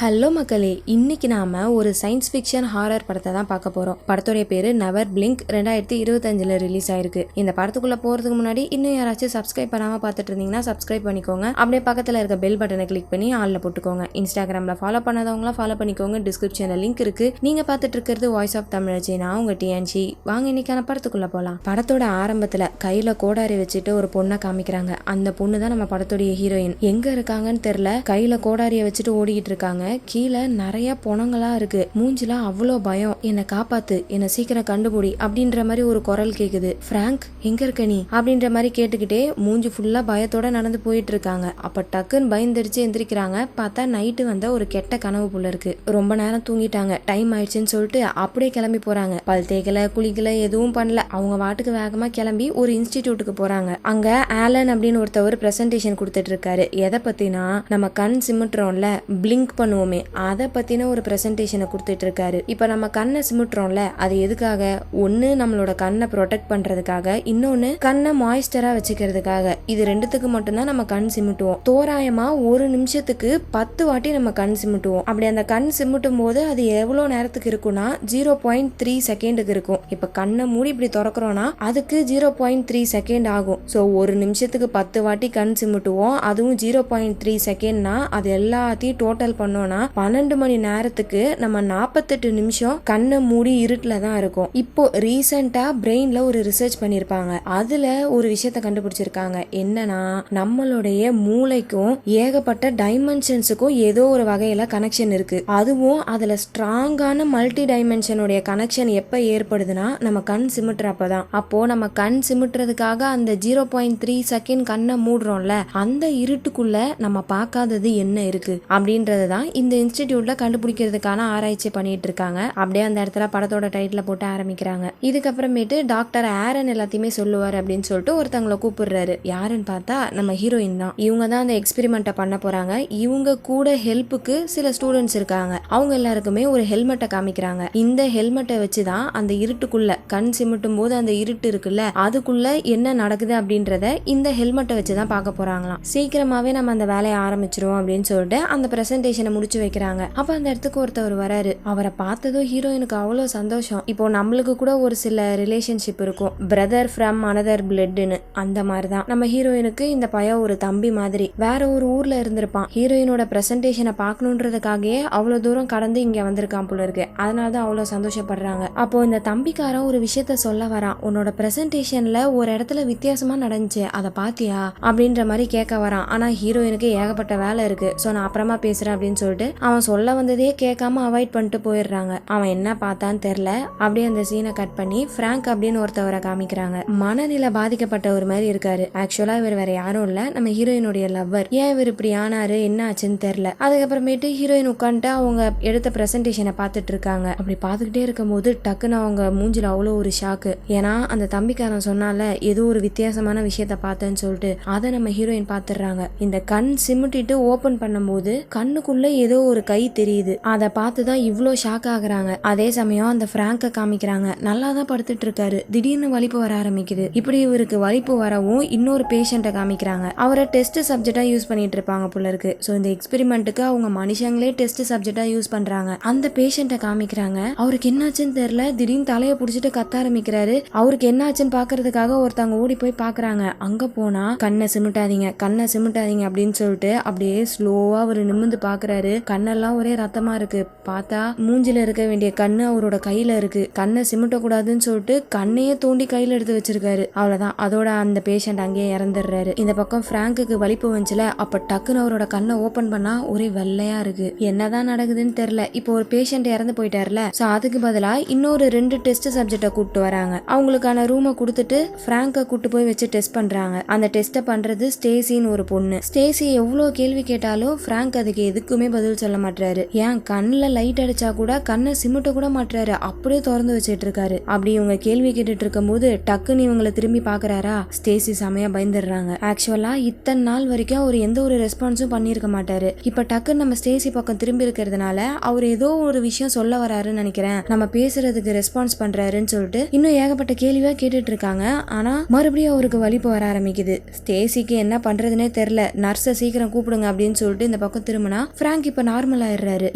Hello மக்களே, இன்னைக்கு நாம ஒரு சயின்ஸ் ஃபிக்ஷன் ஹாரர் படத்தை தான் பார்க்க போறோம். படத்துடைய பேரு நெவர் பிளிங்க். 2025 ரிலீஸ் ஆயிருக்கு. இந்த படத்துக்குள்ள போறதுக்கு முன்னாடி இன்னும் யாராச்சும் சப்ஸ்கிரைப் பண்ணாம பார்த்துட்டு இருந்தீங்கன்னா சப்ஸ்கிரைப் பண்ணிக்கோங்க. அப்படியே பக்கத்துல இருக்க பெல் பட்டனை கிளிக் பண்ணி ஆல்ல போட்டுக்கோங்க. இன்ஸ்டாகிராம்ல ஃபாலோ பண்ணாதவங்களாம் ஃபாலோ பண்ணிக்கோங்க. டிஸ்கிரிப்ஷன்ல லிங்க் இருக்கு. நீங்க பார்த்துட்டு இருக்கிறது வாய்ஸ் ஆஃப் தமிழச்சி. நான் உங்க டிஎன்சி. வாங்க இன்னைக்கான படத்துக்குள்ள போலாம். படத்தோட ஆரம்பத்துல கையில கோடாரி வச்சுட்டு ஒரு பொண்ணை காமிக்கிறாங்க. அந்த பொண்ணு தான் நம்ம படத்துடைய ஹீரோயின். எங்க இருக்காங்கன்னு தெரியல. கையில கோடாரியை வச்சுட்டு ஓடிக்கிட்டு இருக்காங்க. கீழே நிறைய பொணங்களா இருக்கு. மூஞ்சில அவ்வளோ பயம். என்னை காப்பாத்து, என்னை சீக்கிரம் கண்டுபிடி அப்படின்ற மாதிரி ஒரு குரல் கேக்குது. பிராங்க், எங்க இருக்க நீ அப்படின்ற மாதிரி கேட்டுக்கிட்டே மூஞ்சி ஃபுல்லா பயத்தோட நடந்து போயிட்டு இருக்காங்க. அப்ப டக்குன்னு பயந்துடுச்சு எந்திரிக்கிறாங்க. பார்த்தா நைட்டு வந்த ஒரு கெட்ட கனவு புள்ள இருக்கு. ரொம்ப நேரம் தூங்கிட்டாங்க. டைம் ஆயிடுச்சுன்னு சொல்லிட்டு அப்படியே கிளம்பி போறாங்க. பல் தேய்க்கல, குளிக்கல, எதுவும் பண்ணல. அவங்க வாட்டுக்கு வேகமா கிளம்பி ஒரு இன்ஸ்டிடியூட்டுக்கு போறாங்க. அங்க ஆலன் அப்படின்னு ஒருத்தவர் பிரசன்டேஷன் கொடுத்துட்டு இருக்காரு. எதை பத்தினா நம்ம கண் சிமிட்டுறோம்ல, பிளிங்க் பண்ணுவோமே, அதை பத்தின ஒரு பிரசன்டேஷனை கொடுத்துட்டு இருக்காரு. இப்ப நம்ம கண்ணை சிமிட்டுறோம்ல, அது எதுக்காக? ஒன்னு நம்மளோட கண்ணை ப்ரொடெக்ட் பண்றதுக்காக, இன்னொன்னு கண்ணை மாய்ஸ்டரா வச்சுக்கிறதுக்காக. இது ரெண்டுத்துக்கு மட்டும்தான் நம்ம கண் சிமிட்டுவோம். தோராயமா ஒரு நிமிஷத்துக்கு 10 வாட்டி நம்ம கண் சிமிட்டுவோம். அப்படி அந்த கண் சிமிட்டும் போது அது எவ்வளவு நேரத்துக்கு இருக்கும்னா 0.3 செகண்டுக்கு இருக்கும். இப்ப கண்ணை மூடி இப்படி திறக்கிறோம்னா அதுக்கு 0.3 செகண்ட் ஆகும். ஸோ ஒரு நிமிஷத்துக்கு 10 வாட்டி கண் சிமிட்டுவோம். அதுவும் 0.3 செகண்ட்னா அது எல்லாத்தையும் டோட்டல் பண்ணோம்னா 12 மணி நேரத்துக்கு நம்ம 48 நிமிஷம் கண்ணை மூடி இருட்டுல தான் இருக்கும். இப்போ ரீசெண்டா பிரெயின்ல ஒரு ரிசர்ச் பண்ணிருப்பாங்க. அதுல ஒரு விஷயத்த கண்டுபிடிச்சிருக்காங்க. என்னன்னா நம்மளுடைய மூளைக்கும் ஏகப்பட்ட டைமென்ஷன்ஸுக்கும் ஏதோ ஒரு வகையில கனெக்ஷன் இருக்கு. அதுவும் அதுல ஸ்ட்ராங்கான மல்டி டைமென்ஷனுடைய கனெக்ஷன் எப்ப ஏற்படுதுன்னா நம்ம கண் சிமிட்டுறப்பதான். அப்போ நம்ம கண் சிமிட்டுறதுக்காக அந்த 0.3 செகண்ட் கண்ணை மூடுறோம்ல, அந்த இருட்டுக்குள்ள நம்ம பார்க்காதது என்ன இருக்கு அப்படின்றதுதான் இந்த இன்ஸ்டிடியூட்ல கண்டுபிடிக்கிறதுக்கான ஆராய்ச்சி பண்ணிட்டு இருக்காங்க. அப்படியே அந்த இடத்துல படத்தோட டைட்டில் போட்டு ஆரம்பிக்கிறாங்க. இதுக்கப்புறமேட்டு டாக்டர் ஆரன் எல்லாத்தையுமே சொல்லுவார் அப்படின்னு சொல்லிட்டு ஒருத்தவங்களை கூப்பிடுறாரு. யாருன்னு பார்த்தா நம்ம ஹீரோயின் தான். இவங்க தான் அந்த எக்ஸ்பெரிமெண்ட்டை பண்ண போறாங்க. இவங்க கூட ஹெல்ப்புக்கு சில ஸ்டூடெண்ட்ஸ் இருக்காங்க. அவங்க எல்லாருக்குமே ஒரு ஹெல்மெட்டை காமிக்கிறாங்க. இந்த ஹெல்மெட்டை வச்சுதான் அந்த இருட்டுக்குள்ள கண் சிமிட்டும் போது அந்த இருட்டு இருக்குல்ல, அதுக்குள்ள என்ன நடக்குது அப்படின்றத இந்த ஹெல்மெட்டை வச்சுதான் பார்க்க போறாங்களாம். சீக்கிரமாவே நம்ம அந்த வேலையை ஆரம்பிச்சிருவோம் அப்படின்னு சொல்லிட்டு அந்த பிரசன்டேஷனை முடிச்சு வைக்கிறாங்க. அப்ப அந்த இடத்துக்கு ஒருத்தவர் வராரு. அவரை பார்த்ததும் ஹீரோயினுக்கு அவ்வளோ சந்தோஷம். இப்போ நம்மளுக்கு கூட ஒரு சில ரிலேஷன்ஷிப் இருக்கும், பிரதர் ஃப்ரம் அனதர் பிளட்னு. அந்த மாதிரிதான் நம்ம ஹீரோயினுக்கு இந்த பையன் ஒரு தம்பி மாதிரி. வேற ஒரு ஊர்ல இருந்திருப்பான். ஹீரோயினோட பிரசன்டேஷனை பார்க்கணுன்றதுக்காகவே அவ்வளவு தூரம் கடந்து இங்க வந்திருக்கான் போல இருக்கு. அதனாலதான் அவ்வளவு சந்தோஷப்படுறாங்க. அப்போ இந்த தம்பிக்காரன் ஒரு விஷயத்த சொல்ல வரான். உன்னோட பிரசன்டேஷன்ல ஒரு இடத்துல வித்தியாசமா நடந்துச்சு, அதை பாத்தியா அப்படின்ற மாதிரி கேட்க வரான். ஆனா ஹீரோயினுக்கு ஏகப்பட்ட வேலை இருக்கு, சோ நான் அப்புறமா பேசுறேன் அப்படின்னு சொல்லிட்டு அவன் சொல்ல வந்ததே கேட்காம அவாய்ட் பண்ணிட்டு போயிடுறாங்க. அவன் என்ன பார்த்தான்னு தெரியல. அப்படியே அந்த சீனை கட் பண்ணி பிராங்க் அப்படின்னு ஒருத்தவரை காமிக்கிறாங்க. மனநிலை பாதிக்கப்பட்ட ஒரு மாதிரி இருக்காரு. ஆக்சுவலா இவர் வேற யாரும் இல்ல, நம்ம ஹீரோயினுடைய லவ்வர். ஏன் இவர் இப்படி ஆனாரு, என்ன ஆச்சுன்னு தெரியல. அதுக்கப்புறமேட்டு ஹீரோயின் உட்காந்துட்டு அவங்க எடுத்த பிரசன்டேஷனை பார்த்துட்டு இருக்காங்க. அப்படி பார்த்துக்கிட்டே இருக்கும் போது டக்குன்னு அவங்க மூஞ்சில அவ்வளோ ஒரு ஷாக்கு. ஏன்னா அந்த தம்பிக்காரன் சொன்னால ஏதோ ஒரு வித்தியாசமான விஷயத்த பார்த்தேன்னு சொல்லிட்டு அதை நம்ம ஹீரோயின் பார்த்துடுறாங்க. இந்த கண் சிமிட்டிட்டு ஓபன் பண்ணும்போது கண்ணுக்குள்ள ஏதோ ஒரு கை தெரியுது. அதை பார்த்துதான் இவ்வளோ ஷாக் ஆகுறாங்க. அதே சமயம் அந்த பிராங்க காமிக்கிறாங்க. நல்லா தான் படுத்துட்டு இருக்காரு. திடீர்னு வலிப்பு வர ஆரம்பிக்குது. இப்படி இவருக்கு வலிப்பு வரவும் இன்னொரு பேஷண்ட்டை காமிக்கிறாங்க. அவரை டெஸ்ட் சப்ஜெக்டா யூஸ் பண்ணிட்டு இருப்பாங்க போல இருக்கு. ஸோ இந்த எக்ஸ்பெரிமெண்ட்டுக்கு அவங்க மனுஷங்களே டெஸ்ட் சப்ஜெக்டா யூஸ் பண்றாங்க. அந்த பேஷண்ட்டை காமிக்கிறாங்க. அவருக்கு என்னாச்சுன்னு தெரியல, திடீர்னு தலையை பிடிச்சிட்டு கத்த ஆரம்பிக்கிறாரு. அவருக்கு என்னாச்சுன்னு பாக்குறதுக்காக ஒருத்தவங்க ஓடி போய் பாக்குறாங்க. அங்க போனா கண்ணை சிமிட்டாதீங்க, கண்ணை சிமிட்டாதீங்க அப்படின்னு சொல்லிட்டு அப்படியே ஸ்லோவா அவர் நிமிந்து பாக்குறாரு. கண்ணெல்லாம் ஒரே ரத்தமா இருக்கு. பார்த்தா மூஞ்சில இருக்க வேண்டிய கண்ணு அவரோட கையில இருக்கு. கண்ணை சிமிட்ட கூடாதுன்னு சொல்லிட்டு கண்ணையே தோண்டி கையில எடுத்து வச்சிருக்காரு. அவ்வளவுதான், அதோட அந்த பேஷண்ட் அங்கேயே இறந்துடுறாரு. இந்த பக்கம் பிராங்குக்கு வலிப்பு வந்துச்சுல, அப்ப டக்குன்னு அவரோட கண்ணை ஓபன் பண்ணா ஒரே வெள்ளையா இருக்கு. என்னதான் நடக்குதுன்னு தெரியல. இப்போ ஒரு பேஷண்ட் இறந்து போயிட்டாருல, சோ அதுக்கு பதிலா இன்னொரு 2 டெஸ்ட் சப்ஜெக்ட கூப்பிட்டு வராங்க. அவங்களுக்கான ரூமை கொடுத்துட்டு பிராங்க கூட்டு போய் வச்சு டெஸ்ட் பண்றாங்க. அந்த டெஸ்ட பண்றது ஸ்டேசின்னு ஒரு பொண்ணு. ஸ்டேசி எவ்வளவு கேள்வி கேட்டாலும் பிராங்க் அதுக்கு எதுக்குமே பதில் சொல்ல மாட்டாரு. ஏன் கண்ணுல லைட் அடிச்சா கூட கண்ணை சிமிட்ட கூட மாட்டாரு. அப்படியே திறந்து வச்சிட்டு இருக்காரு. அப்படி இவங்க கேள்வி கேட்டுட்டு இருக்கும் போது டக்குன்னு இவங்களை திரும்பி பாக்குறாரா, ஸ்டேசி செமையா பயந்துடுறாங்க. ஆக்சுவலா இத்தனை நாள் வரைக்கும் அவர் எந்த ஒரு ரெஸ்பான்ஸும் பண்ணிருக்க மாட்டாரு. இப்ப டக்குன்னு நம்ம ஸ்டேசி பக்கம் திரும்பி இருக்கிறதுனால அவர் ஏதோ ஒரு விஷயம் சொல்ல வராருன்னு நினைக்கிறேன், நம்ம பேசுறதுக்கு ரெஸ்பான்ஸ் பண்றாருன்னு சொல்லிட்டு இன்னும் ஏகப்பட்ட கேள்வியா கேட்டுட்டு இருக்காங்க. ஆனா மறுபடியும் அவருக்கு வலிப்பு வர ஆரம்பிக்குது. ஸ்டேசிக்கு என்ன பண்றதுன்னே தெரியல. நர்ஸை சீக்கிரம் கூப்பிடுங்க அப்படின்னு சொல்லிட்டு இந்த பக்கம் திரும்பினா பிராங்க் இப்ப நார்மல் ஆயிடுறாரு.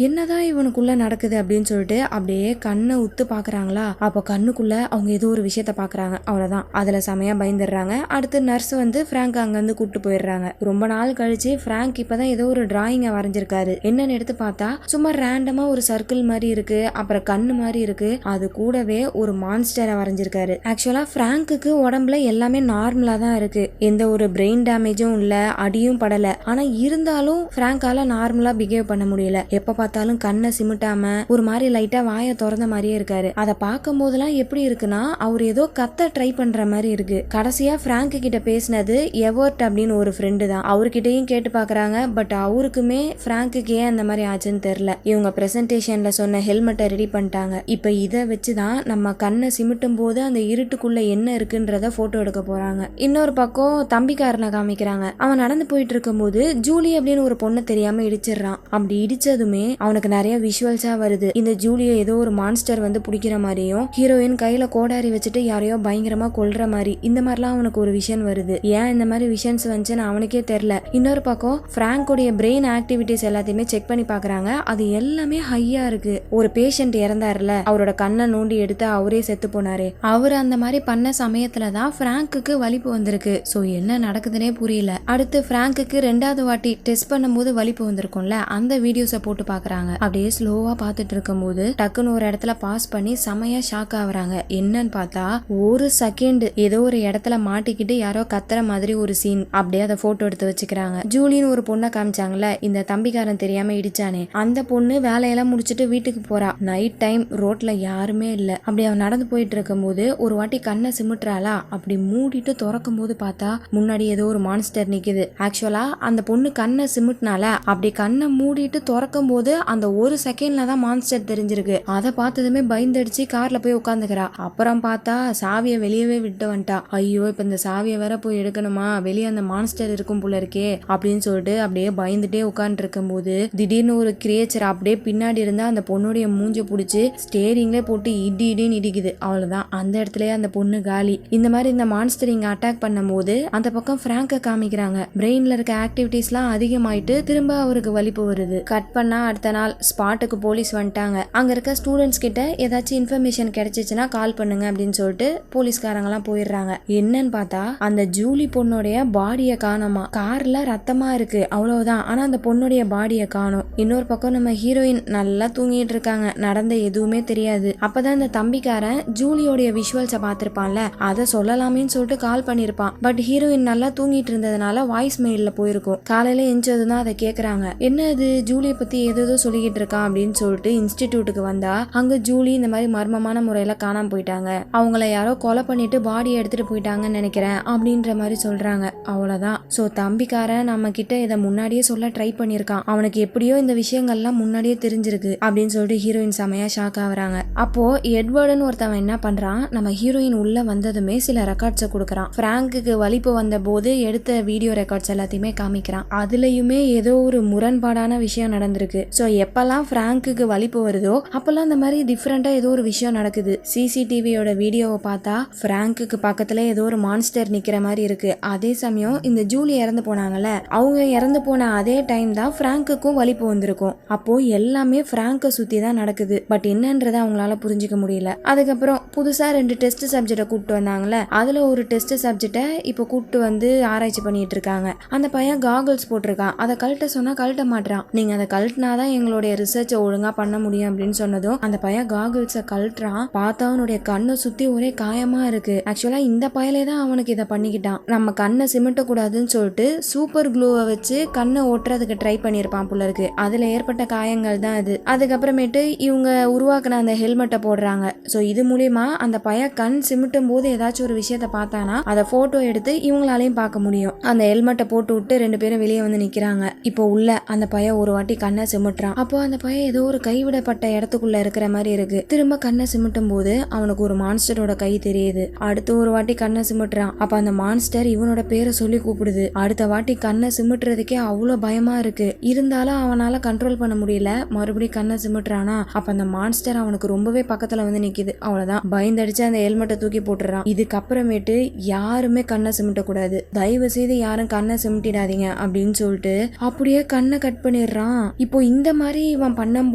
என்னதான் இவனுக்குள்ள நடக்குது அப்படின்னு சொல்லிட்டு அப்படியே கண்ணை உத்து பாக்குறாங்களா, அப்ப கண்ணுக்குள்ள அவங்க ஏதோ ஒரு விஷயத்த பாக்குறாங்க. அவ்வளவுதான், அதுல செமையா பயந்துடுறாங்க. அடுத்து நர்ஸ் வந்து பிராங்க் அங்க இருந்து கூட்டு போயிடுறாங்க. ரொம்ப நாள் கழிச்சு பிராங்க் இப்பதான் ஏதோ ஒரு டிராயிங்க வரைஞ்சிருக்காரு. என்னன்னு எடுத்து பார்த்தா சும்மா ரேண்டமா ஒரு சர்க்கிள் மாதிரி இருக்கு, அப்புறம் கண்ணு மாதிரி இருக்கு, அது கூடவே ஒரு மான்ஸ்டரை வரைஞ்சிருக்காரு. ஆக்சுவலா பிராங்க்குக்கு உடம்புல எல்லாமே நார்மலா தான் இருக்கு, எந்த ஒரு பிரெயின் டேமேஜும் இல்ல, அடியும் படல. ஆனா இருந்தாலும் பிராங்கால நார்மலா பிஹேவ் பண்ண முடியல. எப்ப பார்த்தாலும் கண்ணை சிமிட்டாம ஒரு மாதிரி லைட்டா வாயை திறந்த மாதிரியே இருக்காரு. அதை பார்க்கும் போதெல்லாம் எப்படி இருக்குன்னா அவர் ஏதோ கத்த ட்ரை பண்ற மாதிரி இருக்கு. கடைசியா பிராங்க் கிட்ட பேசினது எவர்ட் அப்படின்னு ஒரு ஃப்ரெண்டு தான். அவர்கிட்டயும் கேட்டு பாக்குறாங்க. பட் அவருக்குமே பிராங்க்குக்கு ஏன் அந்த மாதிரி ஆச்சுன்னு தெரியல. இவங்க பிரசன்டேஷன்ல சொன்ன ஹெல்மெட்டை ரெடி பண்ணிட்டாங்க. இப்ப இதை வச்சுதான் நம்ம கண்ணை சிமிட்டும் போது அந்த இருட்டுக்குள்ள என்ன இருக்குன்றத போட்டோ எடுக்க போறாங்க. இன்னொரு பக்கம் தம்பிக்காரனை காமிக்கிறாங்க. அவன் நடந்து போயிட்டு இருக்கும் போது ஜூலி அப்படின்னு ஒரு பொண்ணை தெரியாம இடிச்சிடறான். அப்படி இடிச்சதுமே அவனுக்கு நிறைய விஷுவல்ஸா வருது. இந்த ஜூலியை ஏதோ ஒரு மான்ஸ்டர் வந்து பிடிக்கிற மாதிரியும், ஹீரோயின் கையில கோடாரி வச்சுட்டு யாரையோ பயங்கரமா கொல்ற மாதிரி, இந்த மாதிரிலாம் அவனுக்கு ஒரு விஷன் வருது. ஏன் இந்த மாதிரி விஷன்ஸ் வந்துச்சுன்னு அவனுக்கே தெரியல. இன்னொரு பக்கம் பிராங்கோடைய பிரெயின் ஆக்டிவிட்டிஸ் எல்லாத்தையுமே செக் பண்ணி பாக்குறாங்க. அது எல்லாமே ஹையா இருக்கு. ஒரு பேஷண்ட் இறந்தாருல, அவரோட கண்ணை நோண்டி எடுத்து அவரே செத்து போனாரு. அவர் அந்த மாதிரி பண்ண சமயத்துலதான் பிராங்குக்கு வலிப்பு வந்திருக்கு. சோ என்ன நடக்குதுன்னே புரியல. அடுத்து பிராங்குக்கு ரெண்டாவது வாட்டி டெஸ்ட் பண்ணும்போது வலிப்பு வந்திருக்கும்ல, அந்த வீடியோஸை போட்டு பாக்குறாங்க. அப்படியே ஸ்லோவா பாத்துட்டு இருக்கும் போது டக்குன்னு ஒரு இடத்துல பாஸ் பண்ணி செமையா ஷாக் ஆகுறாங்க. என்னன்னு பார்த்தா ஒரு செகண்ட் ஏதோ ஒரு இடத்துல மாட்டிக்கிட்டு யாரோ கத்துற மாதிரி ஒரு சீன். அப்படியே அதை போட்டோ எடுத்து வச்சுக்கிறாங்க. ஜூலின்னு ஒரு பொண்ணை காமிச்சாங்கல்ல, இந்த தம்பிக்காரன் தெரியாம இடிச்சானே, அந்த பொண்ணு வேலையெல்லாம் முடிச்சுட்டு வீட்டுக்கு போறா. நைட் டைம் ரோட்ல யாருமே இல்ல. அப்படி அவன் நடந்து போயிட்டு இருக்கும் போது ஒரு வாட்டி கண்ணை சிமிட்டுறாளா, அப்படி மூடிட்டு திறக்கும் போது பார்த்தா முன்னாடி ஏதோ ஒரு மான்ஸ்டர் நிக்குது. ஆக்சுவலா அந்த பொண்ணு கண்ணை சிமிட்னால அப்படி கண்ணை மூடிட்டு திறக்கும் போது அந்த ஒரு செகண்ட்ல தான் மான்ஸ்டர் தெரிஞ்சிருக்கு. அதை பார்த்ததுமே பயந்தடிச்சு கார்ல போய் உட்காந்துக்கிறா. அப்புறம் பார்த்தா சாவியை வெளியவே விட்டு வந்துட்டா. ஐயோ இப்ப இந்த சாவியை வேற போய் எடுக்கணுமா, வெளியே அந்த மான்ஸ்டர் இருக்கும் போல இருக்கே அப்படின்னு சொல்லிட்டு அப்படியே பயந்துட்டே உட்கார்ந்து இருக்கும் போது திடீர்னு ஒரு கிரியேச்சர் அப்படியே பின்னாடி இருந்தா அந்த பொண்ணுடைய மூஞ்ச புடிச்சு ஸ்டேரிங்ல போட்டு இடின்னு இடிக்குது. அவ்வளவுதான், அந்த இடத்துலயே அந்த பொண்ணு காலி. இந்த மாதிரி இந்த மான்ஸ்டர் இங்க அட்டாக் பண்ணும் போது அந்த பக்கம் பிராங்க காமிக்கிறாங்க. பிரெயின்ல இருக்க ஆக்டிவிட்டிஸ் எல்லாம் அதிகமாயிட்டு திரும்ப அவருக்கு வலிப்பு வருது. கட் பண்ணா அடுத்த நாள் ஸ்பாட்டுக்கு போலீஸ் வந்துட்டாங்க. அங்க இருக்க ஸ்டூடெண்ட்ஸ் கிட்ட ஏதாச்சும் இன்ஃபர்மேஷன் கிடைச்சிச்சுன்னா கால் பண்ணுங்க அப்படின்னு சொல்லிட்டு போலீஸ்காரங்க எல்லாம் போயிடுறாங்க. என்னன்னு பார்த்தா அந்த ஜூலி பொண்ணுடைய பாடிய காணோமா, கார்ல ரத்தமா இருக்கு அவ்வளவுதான். ஆனா அந்த பொண்ணுடைய பாடிய காணோம். இன்னொரு பக்கம் நம்ம ஹீரோயின் நல்லா தூங்கிட்டு இருக்காங்க, நடந்த எதுவுமே தெரியாது. அப்பதான் இந்த தம்பிக்காரன் ஜூலியோடைய விஷுவல்ஸை பார்த்திருப்பான்ல, அதை சொல்லலாமேன்னு சொல்லிட்டு கால் பண்ணிருப்பான். பட் ஹீரோயின் நல்லா தூங்கிட்டு இருந்ததுனால வாய்ஸ் மெயில்ல போயிருக்கும். காலையில எஞ்சதுதான் அதை கேக்குறாங்க. என்ன இது ஜூலியை பத்தி ஏதோ சொல்லிக்கிட்டு இருக்கான் அப்படின்னு சொல்லிட்டு இன்ஸ்டிடியூட்டுக்கு வந்தா அங்க ஜூலி இந்த மாதிரி மர்மமான முறையில காணாம போயிட்டாங்க, அவங்கள யாரோ கொலை பண்ணிட்டு பாடியை எடுத்துட்டு போயிட்டாங்கன்னு நினைக்கிறேன் அப்படின்ற மாதிரி சொல்றாங்க. அவ்வளவுதான். சோ தம்பிக்காரன் நம்ம கிட்ட இதை முன்னாடியே சொல்ல ட்ரை பண்ணிருக்கான், அவனுக்கு எப்படியோ இந்த விஷயங்கள்லாம் முன்னாடியே தெரிஞ்சிருக்கு அப்படின்னு சொல்லிட்டு ஹீரோயின் செமையா ஷாக் ஆகுறாங்க. அப்போ எட்வர்டுன்னு ஒருத்தவன் என்ன பண்றான், நம்ம ஹீரோயின் உள்ள வந்ததுமே சில ரெக்கார்ட்ஸை கொடுக்கறான். பிராங்குக்கு வலிப்பு வந்த போது எடுத்த வீடியோ ரெக்கார்ட்ஸ் எல்லாத்தையுமே காமிக்கிறான். அதுலயுமே ஏதோ ஒரு முரண்பாடான விஷயம் நடந்திருக்கு. சோ எப்பெல்லாம் பிராங்குக்கு வலிப்பு வருதோ அப்பெல்லாம் இந்த மாதிரி டிஃப்ரெண்டா ஏதோ ஒரு விஷயம் நடக்குது. சிசிடிவியோட வீடியோவை பார்த்தா பிராங்குக்கு பக்கத்துல ஏதோ ஒரு மான்ஸ்டர் நிக்கிற மாதிரி இருக்கு. அதே சமயம் இந்த ஜூலி இறந்து போனாங்கல்ல, அவங்க இறந்து போன அதே டைம் தான் பிராங்குக்கும் வலிப்பு வந்திருக்கும். அப்போ எல்லாமே பிராங்கை சுத்தி தான் நடக்குது. பட் என்னன்றதை அவங்களால புரிஞ்சுக்க முடியல. அதுக்கப்புறம் புதுசா 2 டெஸ்ட் சப்ஜெக்டை கூப்பிட்டு வந்தாங்கல்ல, அதுல ஒரு டெஸ்ட் சப்ஜெக்டை இப்போ கூப்பிட்டு வந்து ஆராய்ச்சி பண்ணிட்டு இருக்காங்க. அந்த பையன் காகல்ஸ் போட்டிருக்கான். அதை கழட்ட சொன்னா கழட்ட மாட்டான். நீங்க அதை கழட்டினாதான் எங்களுடைய ரிசர்ச்சை ஒழுங்கா பண்ண முடியும் அப்படின்னு சொன்னதும் அந்த பையன் காகல்ஸை கழட்டுறான். பார்த்தா அவனுடைய கண்ணை சுத்தி ஒரே காயமா இருக்கு. ஆக்சுவலா இந்த பையலே தான் அவனுக்கு இதை பண்ணிக்கிட்டான். நம்ம கண்ணை சிமிட்ட கூடாதுன்னு சொல்லிட்டு சூப்பர் க்ளூவை வச்சு கண்ணை ஓட்டுறதுக்கு ட்ரை பண்ணிருப்பான் போல இருக்கு. அதுல ஏற்பட்ட காயங்கள் தான் அது. அதுக்கப்புறமேட்டு இவங்க உருவாக்குன அந்த ஹெல்மெட்டை போடுறாங்க. சோ இது மூலியமா அந்த பையன் கண் சிமிட்டும் போது ஏதாச்சும் ஒரு விஷயத்த பார்த்தானா அதை போட்டோ எடுத்து இவங்களாலையும் பார்க்க முடியும். அந்த ஹெல்மெட்டை போட்டு விட்டு 2 பேரும் வெளியே வந்து நிக்கிறாங்க. இப்போ உள்ள அந்த பையன் ஒரு வாட்டி கண்ணை சிமிட்டுறான். அப்போ அந்த பையன் ஏதோ ஒரு கைவிடப்பட்ட இடத்துக்குள்ள இருக்கிற மாதிரி இருக்கு. திரும்ப கண்ணை சிமிட்டும் போது அவனுக்கு ஒரு மான்ஸ்டரோட கை தெரியுது. அடுத்து ஒரு வாட்டி கண்ணை சிமிட்டுறான். அப்ப அந்த மான்ஸ்டர் இவனோட பேரை சொல்லி கூப்பிடுது. அடுத்த வாட்டி கண்ணை சிமிட்டுறதுக்கே அவ்வளவு பயமா இருக்கு. இருந்தாலும் அவனால கண்ட்ரோல் பண்ண முடியல. மறுபடியும் கண்ணை சிமிட்டுறானா, அப்ப அந்த மான்ஸ்டர் அவனுக்கு ரொம்பவே பக்கத்துல வந்து நிக்குது. அவ்வளவுதான், பயந்தடிச்சு அந்த ஹெல்மெட்டை தூக்கி போட்டுறான். இதுக்கப்புறமேட்டு யாருமே கண்ணை சிமிட்ட கூடாது, தயவு செய்து யாரும் கண்ணை சிமிட்டிடாதீங்க அப்படின்னு சொல்லிட்டு அப்படியே கண்ணை கட் பண்ணி பண்ணிடுறான். இப்போ இந்த மாதிரி இவன் பண்ணும்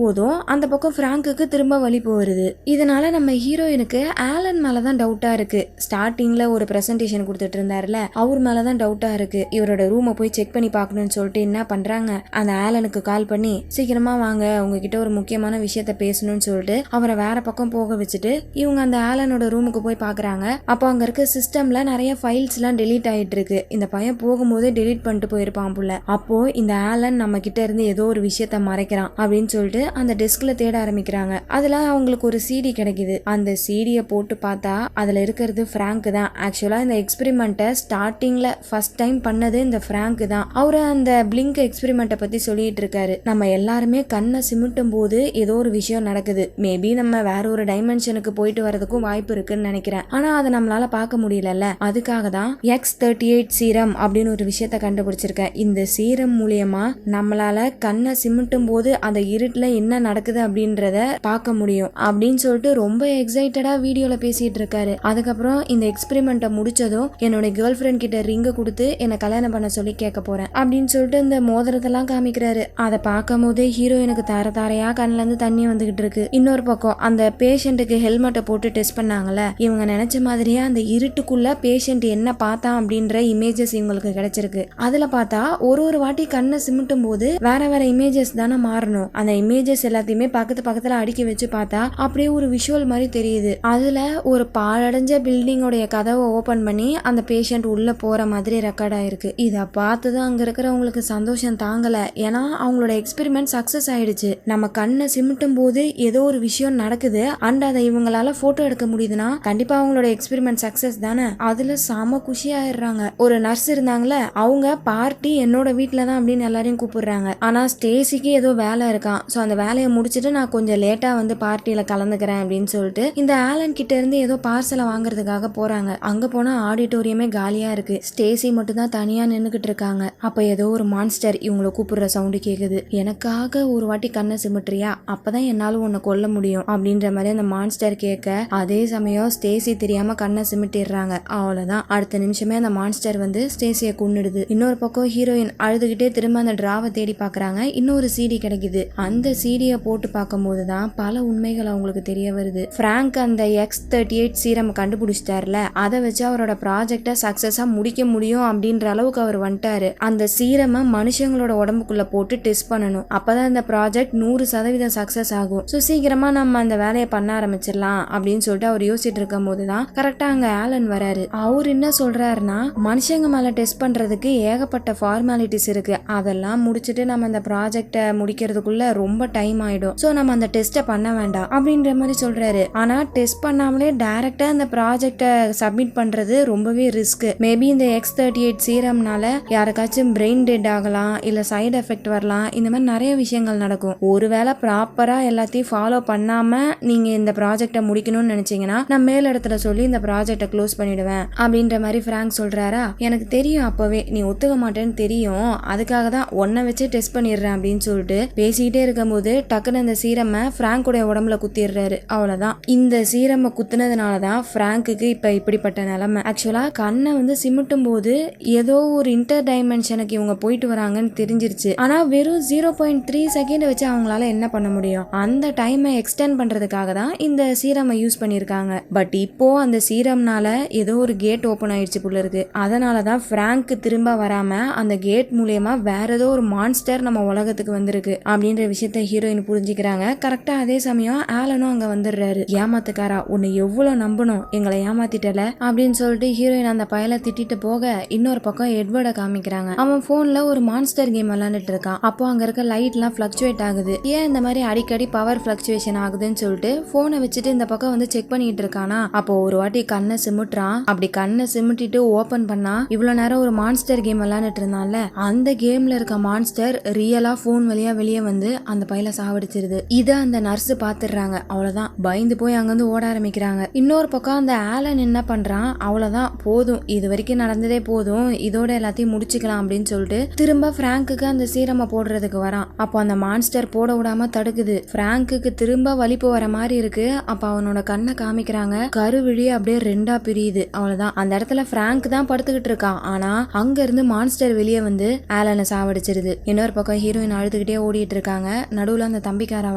போதும் அந்த பக்கம் பிராங்குக்கு திரும்ப வலி போகுது. இதனால நம்ம ஹீரோயினுக்கு ஆலன் மேலதான் டவுட்டா இருக்கு. ஸ்டார்டிங்ல ஒரு பிரசன்டேஷன் கொடுத்துட்டு இருந்தாருல, அவர் மேலதான் டவுட்டா இருக்கு. இவரோட ரூமை போய் செக் பண்ணி பார்க்கணும்னு சொல்லிட்டு என்ன பண்றாங்க, அந்த ஆலனுக்கு கால் பண்ணி சீக்கிரமா வாங்க, உங்ககிட்ட ஒரு முக்கியமான விஷயத்த பேசணும்னு சொல்லிட்டு அவரை வேற பக்கம் போக வச்சுட்டு இவங்க அந்த ஆலனோட ரூமுக்கு போய் பாக்குறாங்க. அப்போ அங்க இருக்க சிஸ்டம்ல நிறைய ஃபைல்ஸ் எல்லாம் டெலீட் ஆயிட்டு இருக்கு. இந்த பையன் போகும்போது டெலீட் பண்ணிட்டு போயிருப்பான் புள்ள. அப்போ இந்த ஆலன் நம்ம கிட்ட இருந்து ஏதோ ஒரு விஷயத்த மறைக்கிறான் அப்படின்னு சொல்லிட்டு அந்த டெஸ்க்ல தேட ஆரம்பிக்கிறாங்க. அதுல அவங்களுக்கு ஒரு சிடி கிடைக்குது. அந்த சிடியை போட்டு பார்த்தா அதுல இருக்கிறது பிராங்க் தான். ஆக்சுவலா இந்த எக்ஸ்பெரிமெண்ட்டை ஸ்டார்டிங்ல ஃபர்ஸ்ட் டைம் பண்ணது இந்த பிராங்க் தான். அவரு அந்த பிளிங்க் எக்ஸ்பெரிமெண்ட்டை பத்தி சொல்லிட்டு இருக்காரு. நம்ம எல்லாருமே கண்ணை சிமிட்டும் போது ஏதோ ஒரு விஷயம் நடக்குது. மேபி நம்ம வேற ஒரு டைமென்ஷனுக்கு போயிட்டு வரதுக்கும் வாய்ப்பு இருக்குன்னு நினைக்கிறேன். ஆனா அதை நம்மளால பார்க்க முடியல. அதுக்காக தான் X38 சீரம் அப்படின்னு ஒரு விஷயத்த கண்டுபிடிச்சிருக்கேன். இந்த சீரம் மூலியமா நம்மளால கண்ணை சிமிட்டும் போது அந்த இருட்டுல என்ன நடக்குது அப்படின்றத பார்க்க முடியும் அப்படின்னு சொல்லிட்டு ரொம்ப எக்ஸைட்டடா வீடியோல பேசிட்டு இருக்காரு. அதுக்கப்புறம் இந்த எக்ஸ்பெரிமெண்ட்டை முடிச்சதும் என்னோட கேர்ள் ஃப்ரெண்ட் கிட்ட ரிங்க கொடுத்து என்ன கல்யாணம் பண்ண சொல்லி கேட்க போறேன் அப்படின்னு சொல்லிட்டு இந்த மோதிரத்தெல்லாம் காமிக்கிறாரு. அதை பார்க்கும் போதே ஹீரோயினுக்கு தாரையா கண்ணுல இருந்து தண்ணி வந்துகிட்டு இருக்கு. இன்னொரு பக்கம் அந்த பேஷண்ட்டுக்கு ஹெல்மெட்டை போட்டு டெஸ்ட் பண்ணாங்கல்ல, இவங்க நினைச்ச மாதிரியே அந்த இருட்டுக்குள்ள பேஷண்ட் என்ன பார்த்தான் அப்படின்ற இமேஜஸ் இவங்களுக்கு கிடைச்சிருக்கு. அதுல பார்த்தா ஒரு வாட்டி கண்ணை சிமிட்டும் போது வேற வேற இமேஜஸ் தானே மாறணும். அந்த இமேஜஸ் எல்லாத்தையுமே பக்கத்துல அடுக்கி வச்சு பார்த்தா அப்படியே ஒரு விஷுவல் மாதிரி தெரியுது. அதுல ஒரு பாழடைஞ்ச பில்டிங்கோடைய கதவை ஓபன் பண்ணி அந்த பேஷண்ட் உள்ள போற மாதிரி ரெக்கார்ட் ஆயிருக்கு. இத பார்த்துதான் அங்க இருக்கிறவங்களுக்கு சந்தோஷம் தாங்கல. ஏன்னா அவங்களோட எக்ஸ்பெரிமெண்ட் சக்சஸ் ஆயிடுச்சு. நம்ம கண்ணை சிமிட்டும் போது ஏதோ ஒரு விஷயம் நடக்குது அண்ட் அதை இவங்களால போட்டோ எடுக்க முடியுதுன்னா கண்டிப்பா அவங்களோட எக்ஸ்பெரிமெண்ட் சக்சஸ் தானே. அதுல செம குஷி ஆயிடுறாங்க. ஒரு நர்ஸ் இருந்தாங்களே, அவங்க பார்ட்டி என்னோட வீட்டுல தான் அப்படின்னு எல்லாரையும் கூப்பிடுறாங்க. ஆனா ஸ்டேசிக்கு ஏதோ வேலை இருக்கான். சோ அந்த வேலையை முடிச்சுட்டு நான் கொஞ்சம் லேட்டா வந்து பார்ட்டியில கலந்துக்கிறேன் அப்படின்னு சொல்லிட்டு இந்த ஆலன் கிட்ட இருந்து ஏதோ பார்சலை வாங்குறதுக்காக போறாங்க. அங்க போனா ஆடிட்டோரியமே காலியா இருக்கு. ஸ்டேசி மட்டும் தான் தனியா நின்னுகிட்டு இருக்காங்க. அப்ப ஏதோ ஒரு மான்ஸ்டர் இவங்களை கூப்பிடுற சவுண்டு கேக்குது. எனக்காக ஒரு வாட்டி கண்ணை சிமிட்ரியா, அப்பதான் என்னால உன்னை கொல்ல முடியும் அப்படின்ற மாதிரி அந்த மான்ஸ்டர் கேட்க, அதே சமயம் ஸ்டேசி தெரியாம கண்ணை சிமிட்டிடுறாங்க. அவ்வளவுதான். அடுத்த நிமிஷமே அந்த மான்ஸ்டர் வந்து ஸ்டேசியை கொன்னுடுது. இன்னொரு பக்கம் ஹீரோயின் அழுதுகிட்டே திரும்ப அந்த டிராவை தேடி பாக்குறாங்க. இன்னொரு சிடி கிடைக்குது. அந்த சிடியை போட்டு பார்க்கும் போதுதான் பல உண்மைகள் அவங்களுக்கு தெரிய வருது. பிராங்க் அந்த X38 சீரம் கண்டுபிடிச்சிட்டாருல, அதை வச்சு அவரோட ப்ராஜெக்டை சக்சஸா முடிக்க முடியும் அப்படின்ற அளவுக்கு அவர் வந்துட்டாரு. அந்த சீரமை மனுஷங்களோட உடம்புக்குள்ள போட்டு டெஸ்ட் பண்ணணும். அப்பதான் இந்த ப்ராஜெக்ட் 100% சக்சஸ் ஆகும். ஸோ சீக்கிரமா நம்ம அந்த வேலையை பண்ண ஆரம்பிச்சிடலாம் அப்படின்னு சொல்லிட்டு அவர் யோசிச்சுட்டு இருக்கும் போதுதான் கரெக்டா அங்க ஆலன் வராரு. அவர் என்ன சொல்றாருன்னா, மனுஷங்க மேல டெஸ்ட் பண்றதுக்கு ஏகப்பட்ட ஃபார்மாலிட்டிஸ் இருக்கு. அதெல்லாம் முடிச்சுட்டு நம்ம அந்த ப்ராஜெக்டை முடிக்கிறதுக்குள்ள ரொம்ப டைம் ஆயிடும். ஸோ நம்ம அந்த டெஸ்ட்டை பண்ண வேண்டாம் அப்படின்ற மாதிரி சொல்றாரு. ஆனா டெஸ்ட் பண்ணாமலே டைரக்டா அந்த ப்ராஜெக்டை சப்மிட் பண்றது ரொம்பவே ரிஸ்க். மேபி இந்த X38 சீரம்னால யாருக்காச்சும் பிரெயின் டெட் ஆகலாம், இல்ல சைடு எஃபெக்ட் வரலாம். இந்த மாதிரி நிறைய விஷயங்கள் நடக்கும். ஒருவேளை ப்ராப்பரா எல்லாத்தையும் ஃபாலோ பண்ணாம நீங்க இந்த ப்ராஜெக்டை முடிக்கணும்னு நினைச்சீங்கன்னா நான் மேல் இடத்துல சொல்லி இந்த ப்ராஜெக்டை க்ளோஸ் பண்ணிடுவேன் அப்படின்ற மாதிரி பிராங்க் சொல்றாரா. எனக்கு தெரியும், அப்பவே நீ ஒத்துக்க மாட்டேன்னு தெரியும், அதுக்காக தான் உன்னை வச்சு டெஸ்ட் பண்ணிடுறேன் அப்படின்னு சொல்லிட்டு பேசிக்கிட்டே இருக்கும் போது டக்குன்னு அந்த சீரமை பிராங்கோடைய உடம்புல குத்திடுறாரு. அவ்வளவுதான். இந்த சீரமை குத்துனதுனாலதான் பிராங்குக்கு இப்ப இப்படிப்பட்ட நிலைமை. ஆக்சுவலா கண்ணை வந்து சிமிட்டும் போது ஏதோ ஒரு இன்டர் டைமென்ஷனுக்கு இவங்க போயிட்டு வராங்கன்னு தெரிஞ்சிருச்சு. ஆனா வெறும் 0.3 செகண்ட் வச்சு அவங்களால என்ன பண்ண முடியும்? அந்த டைமை எக்ஸ்டெண்ட் பண்றதுக்காக தான் இந்த சீரமை யூஸ் பண்ணிருக்காங்க. பட் இப்போ அந்த சீரம்னால ஏதோ ஒரு கேட் ஓபன் ஆயிடுச்சு போல இருக்கு. அதனாலதான் பிராங்க் திரும்ப வராம அந்த கேட் மூலியமா வேற ஏதோ ஒரு மான்ஸ்டர் நம்ம உலகத்துக்கு வந்திருக்கு அப்படின்ற விஷயத்த ஹீரோயின் புரிஞ்சுக்கிறாங்க. கரெக்டா அதே சமயம் ஆலனும் அங்க வந்துடுறாரு. ஏமாத்துக்காரா, உன்னை எவ்வளவு நம்பணும், எங்களை ஏமாத்திட்டல அப்படின்னு சொல்லிட்டு ஹீரோயின் அந்த பயலை திட்டிட்டு போக, இன்னொரு பக்கம் எட்வர்டை காமிக்கிறாங்க. அவன் போன்ல ஒரு மான்ஸ்டர் கேம் விளையாண்டுட்டு இருக்கான். அப்போ அங்க இருக்க லைட் எல்லாம் பிளக்சுவேட் ஆகுது. ஏன் இந்த மாதிரி அடிக்கடி பவர் பிளக்சுவேஷன் ஆகுதுன்னு சொல்லிட்டு போனை வச்சுட்டு இந்த பக்கம் வந்து செக் பண்ணிட்டு இருக்கானா. அப்போ ஒரு வாட்டி கண்ணை சிமிட்றான். அப்படி கண்ணை சிமிட்டிட்டு ஓபன் பண்ணா இவ்வளவு நேரம் ஒரு மான்ஸ்டர் கேம் விளையாண்டுட்டு இருந்தான்ல, அந்த கேம்ல இருக்க மான்ஸ்டர் ரியலா போன் வழியா வெளியே வந்து அந்த பையில சாவடிச்சிருது. இத அந்த நர்ஸ் பாத்துடுறாங்க. அவ்வளவுதான். பயந்து போய் அங்கிருந்து ஓட ஆரம்பிக்கிறாங்க. இன்னொரு பக்கம் அந்த ஆலன் என்ன பண்றான், அவ்வளவுதான் போதும், இது வரைக்கும் நடந்ததே போதும், இதோட எல்லாத்தையும் முடிச்சுக்கலாம் அப்படின்னு சொல்லிட்டு திரும்ப பிராங்குக்கு அந்த சீரமை போடுறதுக்கு வரான். அப்போ அந்த மான்ஸ்டர் போட விடாம தடுக்குது. பிராங்குக்கு திரும்ப வலிப்பு வர மாதிரி இருக்கு. அப்ப அவனோட கண்ணை காமிக்கிறாங்க. கருவிழி அப்படியே ரெண்டா பிரியுது. அவ்வளவுதான். அந்த இடத்துல பிராங்க் தான் படுத்துக்கிட்டு இருக்கான். ஆனா அங்க இருந்து மான்ஸ்டர் வெளியே வந்து ஆலனை சாவடிச்சிருது. இன்னொரு இன்னொரு பக்கம் ஹீரோயின் அழுதுகிட்டே ஓடிட்டு இருக்காங்க. நடுவுல அந்த தம்பிக்காரன்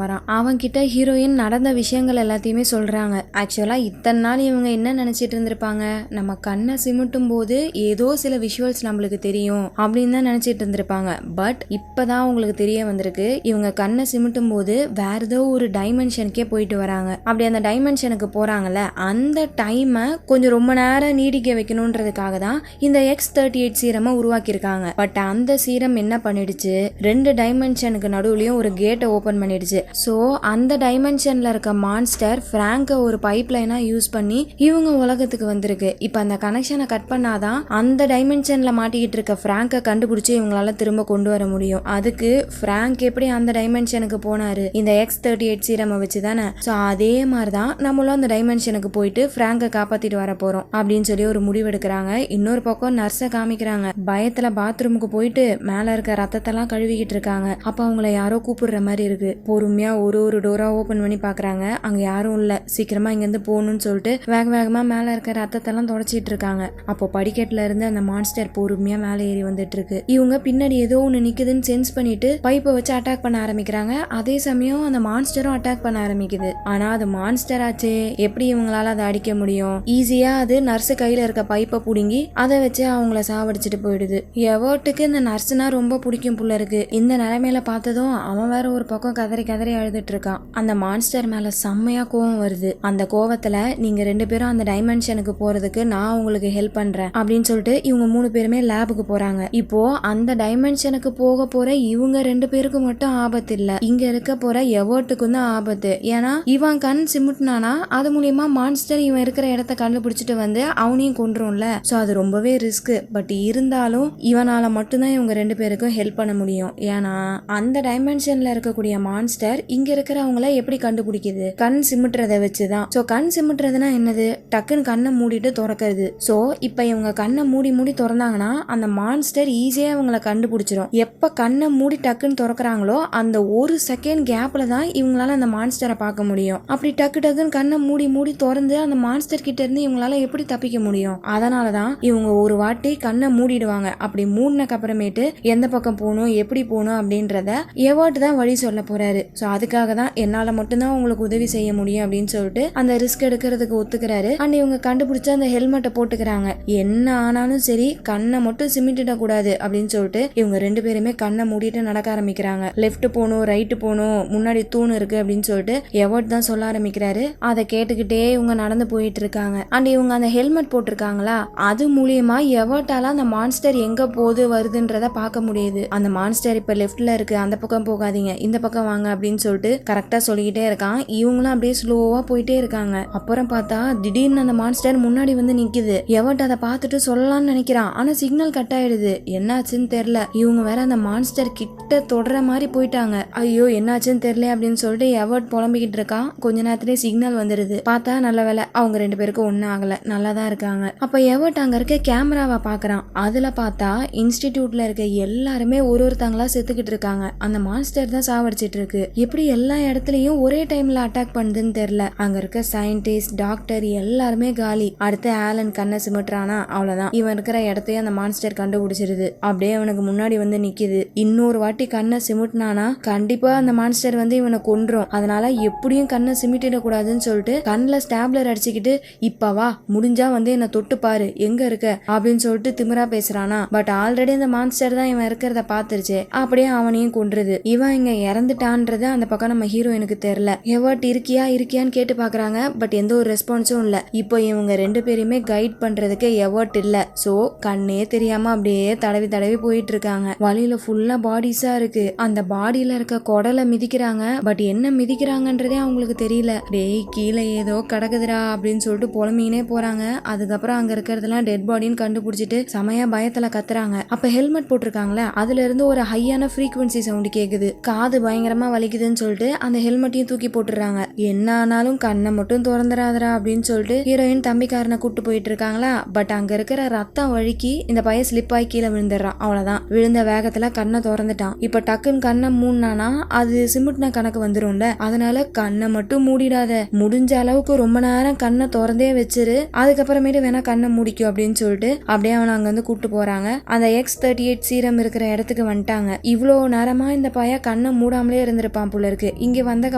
வரான். அவன் கிட்ட ஹீரோயின் நடந்த விஷயங்கள் எல்லாத்தையுமே சொல்றாங்க. ஆக்சுவலா இத்தனை நாள் இவங்க என்ன நினைச்சிட்டு இருந்திருப்பாங்க, நம்ம கண்ணை சிமிட்டும் போது ஏதோ சில விஷுவல்ஸ் நம்மளுக்கு தெரியும் அப்படின்னு தான் நினைச்சிட்டு இருந்திருப்பாங்க. பட் இப்பதான் உங்களுக்கு தெரிய வந்திருக்கு, இவங்க கண்ணை சிமிட்டும் போது வேற ஏதோ ஒரு டைமென்ஷனுக்கே போயிட்டு வராங்க. அப்படி அந்த டைமென்ஷனுக்கு போறாங்கல்ல, அந்த டைமை கொஞ்சம் ரொம்ப நேரம் நீடிக்க வைக்கணும்ன்றதுக்காக தான் இந்த X38 சீரமை உருவாக்கியிருக்காங்க. பட் அந்த சீரம் என்ன பண்ணிடுச்சு, 2 டைமென்ஷனுக்கு நடுவுலயும் ஒரு கேட்டை ஓபன் பண்ணிடுச்சு. ஸோ அந்த டைமென்ஷன்ல இருக்க மான்ஸ்டர் பிராங்கை ஒரு பைப் லைனா யூஸ் பண்ணி இவங்க உலகத்துக்கு வந்திருக்கு. இப்போ அந்த கனெக்ஷனை கட் பண்ணாதான் அந்த டைமென்ஷன்ல மாட்டிக்கிட்டு இருக்க பிராங்கை கண்டுபிடிச்சு இவங்களால திரும்ப கொண்டு வர முடியும். அதுக்கு பிராங்க் எப்படி அந்த டைமென்ஷனுக்கு போனாரு, இந்த X38 சீரமை வச்சு தானே. ஸோ அதே மாதிரிதான் நம்மளும் அந்த டைமென்ஷனுக்கு போயிட்டு பிராங்கை காப்பாத்திட்டு வர போறோம் அப்படின்னு சொல்லி ஒரு முடிவு எடுக்கிறாங்க. இன்னொரு பக்கம் நர்ஸை காமிக்கிறாங்க. பயத்துல பாத்ரூமுக்கு போயிட்டு மேல இருக்க ரத்தத்தெல்லாம் கழுவிக்கிட்டு இருக்காங்க. அப்ப அவங்கள யாரோ கூப்பிடுற மாதிரி இருக்கு. பொறுமையா ஒரு டோரா ஓபன் பண்ணி பாக்குறாங்க. அங்க யாரும் இல்ல. சீக்கிரமா இங்க இருந்து போகணும்னு சொல்லிட்டு வேகமா மேல இருக்க ரத்தத்தெல்லாம் தொடச்சிட்டு இருக்காங்க. அப்போ படிக்கட்டுல இருந்து அந்த மான்ஸ்டர் பொறுமையா மேல ஏறி வந்துட்டு இருக்கு. இவங்க பின்னாடி ஏதோ ஒண்ணு நிக்குதுன்னு சென்ஸ் பண்ணிட்டு பைப்பை வச்சு அட்டாக் பண்ண ஆரம்பிக்கிறாங்க. அதே சமயம் அந்த மான்ஸ்டரும் அட்டாக் பண்ண ஆரம்பிக்குது. ஆனா அது மான்ஸ்டர் ஆச்சே, எப்படி இவங்களால அதை அடிக்க முடியும்? ஈஸியா அது நர்ஸ் கையில இருக்க பைப்பை புடுங்கி அதை வச்சு அவங்கள சாவடிச்சுட்டு போயிடுது. எவர்ட்டுக்கு இந்த நர்ஸ்னா ரொம்ப பிடிக்கும் புள்ள இருக்கு. இந்த நிலைமையில பார்த்ததும் அவன் வேற ஒரு பக்கம் கதறி அழுதுட்டு இருக்கான். அந்த மான்ஸ்டர் மேல செம்மையா கோவம் வருது. அந்த கோவத்துல, நீங்க 2 பேரும் அந்த டைமென்ஷனுக்கு போறதுக்கு நான் உங்களுக்கு ஹெல்ப் பண்றேன் அப்படின்னு சொல்லிட்டு இவங்க 3 பேருமே லேபுக்கு போறாங்க. இப்போ அந்த டைமென்ஷனுக்கு போற இவங்க 2 பேருக்கு மட்டும் ஆபத்து இல்ல, இங்க இருக்க போற எவர்ட்டுக்கும் தான் ஆபத்து. ஏன்னா இவன் கண் சிமிட்னானா அது மூலியமா மான்ஸ்டர் இவன் இருக்கிற இடத்த கண்டுபிடிச்சிட்டு வந்து அவனையும் கொன்றும்ல. சோ அது ரொம்பவே ரிஸ்க். பட் இருந்தாலும் இவனால மட்டும்தான் இவங்க 2 பேருக்கும் ஹெல்ப் பண்ண முடியும். ஏன்னா அந்த டைமென்ஷன்ல இருக்கக்கூடிய மான்ஸ்டர் இங்க இருக்கிறவங்கள எப்படி கண்டுபிடிக்குது, கண் சிமிட்டுறதை வச்சுதான். சோ கண் சிமிட்டுறதுனா என்னது, டக்குன்னு கண்ணை மூடிட்டு திறக்கிறது. சோ இப்ப இவங்க கண்ணை மூடி திறந்தாங்கன்னா அந்த மான்ஸ்டர் ஈஸியா இவங்களை கண்டுபிடிச்சிரும். எப்ப கண்ணை மூடி டக்குன்னு திறக்கிறாங்களோ அந்த ஒரு செகண்ட் கேப்ல தான் இவங்களால அந்த மான்ஸ்டரை பார்க்க முடியும். அப்படி டக்குன்னு கண்ணை மூடி திறந்து அந்த மான்ஸ்டர் கிட்ட இருந்து இவங்களால எப்படி தப்பிக்க முடியும்? அதனாலதான் இவங்க ஒரு வாட்டி கண்ணை மூடிடுவாங்க. அப்படி மூடினக்கு அப்புறமேட்டு எந்த பக்கம் போகணும், எப்படி போகணும் அப்படின்றத எவர்ட் தான் வழி சொல்ல போறாரு. சோ அதுக்காக தான் என்னால மட்டும்தான் உங்களுக்கு உதவி செய்ய முடியும் அப்படின்னு சொல்லிட்டு அந்த ரிஸ்க் எடுக்கிறதுக்கு ஒத்துக்கிறாரு. அண்ட் இவங்க கண்டுபிடிச்ச அந்த ஹெல்மெட்டை போட்டுக்கிறாங்க. என்ன ஆனாலும் சரி கண்ணை மட்டும் சிமிட்டிட கூடாது அப்படின்னு சொல்லிட்டு இவங்க 2 பேருமே கண்ணை மூடிட்டு நடக்க ஆரம்பிக்கிறாங்க. லெஃப்ட் போகணும், ரைட் போகணும், முன்னாடி தூண் இருக்கு அப்படின்னு சொல்லிட்டு எவர்ட் தான் சொல்ல ஆரம்பிக்கிறாரு. அதை கேட்டுக்கிட்டே இவங்க நடந்து போயிட்டு இருக்காங்க. அண்ட் இவங்க அந்த ஹெல்மெட் போட்டிருக்காங்களா, அது மூலியமா எவர்ட்டால அந்த மான்ஸ்டர் எங்க போகுது வருதுன்றத பார்க்க முடியுது. அந்த மான்ஸ்டர் இப்ப லெஃப்ட்ல இருக்கு, அந்த பக்கம் போகாதீங்க, இந்த பக்கம் வாங்க அப்படின்னு சொல்லிட்டு கரெக்டா சொல்லிக்கிட்டே இருக்கான். இவங்களும் அப்படியே ஸ்லோவா போயிட்டே இருக்காங்க. அப்புறம் பார்த்தா திடீர்னு அந்த மான்ஸ்டர் முன்னாடி வந்து நிக்குது. எவர்ட் அதை பார்த்துட்டு சொல்லலாம்னு நினைக்கிறான். ஆனா சிக்னல் கட் ஆயிடுது. என்னாச்சுன்னு தெரியல. இவங்க வேற அந்த மான்ஸ்டர் கிட்ட தொடர மாதிரி போயிட்டாங்க. ஐயோ என்னாச்சுன்னு தெரியல அப்படின்னு சொல்லிட்டு எவர்ட் புலம்பிக்கிட்டு இருக்கான். கொஞ்ச நேரத்திலே சிக்னல் வந்துருது. பார்த்தா நல்ல வேலை அவங்க 2 பேருக்கும் ஒன்னும் ஆகல, நல்லா தான் இருக்காங்க. அப்ப எவர்ட் அங்க இருக்க கேமராவை பாக்குறான். அதுல பார்த்தா இன்ஸ்டிடியூட்ல இருக்க எல்லாருமே ஒருத்தங்களா செத்துக்கிட்டு இருக்காங்க. அந்த மான்ஸ்டர் தான் சாவடிச்சிட்டு இருக்கு. எப்படி எல்லா இடத்துலயும் ஒரே டைம்ல அட்டாக் பண்ணுதுன்னு தெரியல. அங்க இருக்க சயின்டிஸ்ட், டாக்டர் எல்லாருமே காலி. அடுத்து ஆலன் கண்ணை சிமிட்றானா, அவ்வளவுதான். இவன் இருக்கிற இடத்தையும் அந்த மான்ஸ்டர் கண்டுபிடிச்சிருது. அப்படியே அவனுக்கு முன்னாடி வந்து நிக்குது. இன்னொரு வாட்டி கண்ணை சிமிட்னானா கண்டிப்பா அந்த மான்ஸ்டர் வந்து இவனை கொன்றும். அதனால எப்படியும் கண்ணை சிமிட்டிட கூடாதுன்னு சொல்லிட்டு கண்ணில் ஸ்டாப்லர் அடிச்சுக்கிட்டு இப்பவா முடிஞ்சா வந்து என்ன தொட்டு பாரு எங்க இருக்க அப்படின்னு சொல்லிட்டு திமிரா பேசுறானா. பட் ஆல்ரெடி அந்த மான்ஸ்டர் தான் இவன் இருக்கிறத பாத்துருச்சு. அப்படியே அவனையும் கொன்றுது. இவன் இங்க இறந்துட்டான்றது அந்த பக்கம் நம்ம ஹீரோயினுக்கு தெரியல. எவர்ட் இருக்கியான்னு கேட்டு பாக்குறாங்க. பட் எந்த ஒரு ரெஸ்பான்ஸும் இல்ல. இப்போ இவங்க 2 பேருமே கைட் பண்றதுக்கு எவர்ட் இல்ல. சோ கண்ணே தெரியாம அப்படியே தடவி போயிட்டு இருக்காங்க. வழியில ஃபுல்லா பாடிஸா இருக்கு. அந்த பாடியில இருக்க குடலை மிதிக்கிறாங்க. பட் என்ன மிதிக்கிறாங்கன்றதே அவங்களுக்கு தெரியல. டேய் கீழே ஏதோ கிடக்குதுடா அப்படின்னு சொல்லிட்டு புலம்பினே போறாங்க. அதுக்கப்புறம் அங்க இருக்கிறதெல்லாம் டெட் பாடின்னு கண்டுபிடிச்சிட்டு செமையா பயத்துல கத்துறாங்க. அப்ப ஹெல்மெட் போட்டிருக்காங்களே, அதுல இருந்து ஒரு ஹையான ஃப்ரீக்வன்சி சவுண்ட் கேக்குது. காது பயங்கரமா வலிக்குதுன்னு சொல்லிட்டு அந்த ஹெல்மெட்டையும் தூக்கி போட்டுறாங்க. என்ன ஆனாலும் கண்ணை மட்டும் திறந்துடாதரா அப்படின்னு சொல்லிட்டு ஹீரோயின் தம்பிக்காரனை கூட்டு போயிட்டு இருக்காங்களா. பட் அங்க இருக்கிற ரத்தம் வழுக்கி இந்த பையன் ஸ்லிப் ஆகி கீழே விழுந்துடுறான். அவ்வளவுதான். விழுந்த வேகத்துல கண்ணை திறந்துட்டான். இப்ப டக்குன்னு கண்ணை மூடினானா அது சிமிட்ன கணக்கு வந்துரும்ல. அதனால கண்ணை மட்டும் மூடிடாத, முடிஞ்ச அளவுக்கு ரொம்ப நேரம் கண்ணை திறந்தே வச்சிரு, அதுக்கப்புறமேட்டு வேணா கண்ணை மூடிக்கும் அப்படின்னு சொல்லிட்டு அப்படியே அவனை அங்க வந்து கூட்டு போறாங்க. அந்த X38 சீரம் இருக்கிற இடத்துக்கு வந்துட்டாங்க. வந்துட்டாங்க. இவ்வளோ நேரமா இந்த பையன் கண்ணை மூடாமலே இருந்திருப்பான் போல இருக்கு. இங்க வந்தக்கு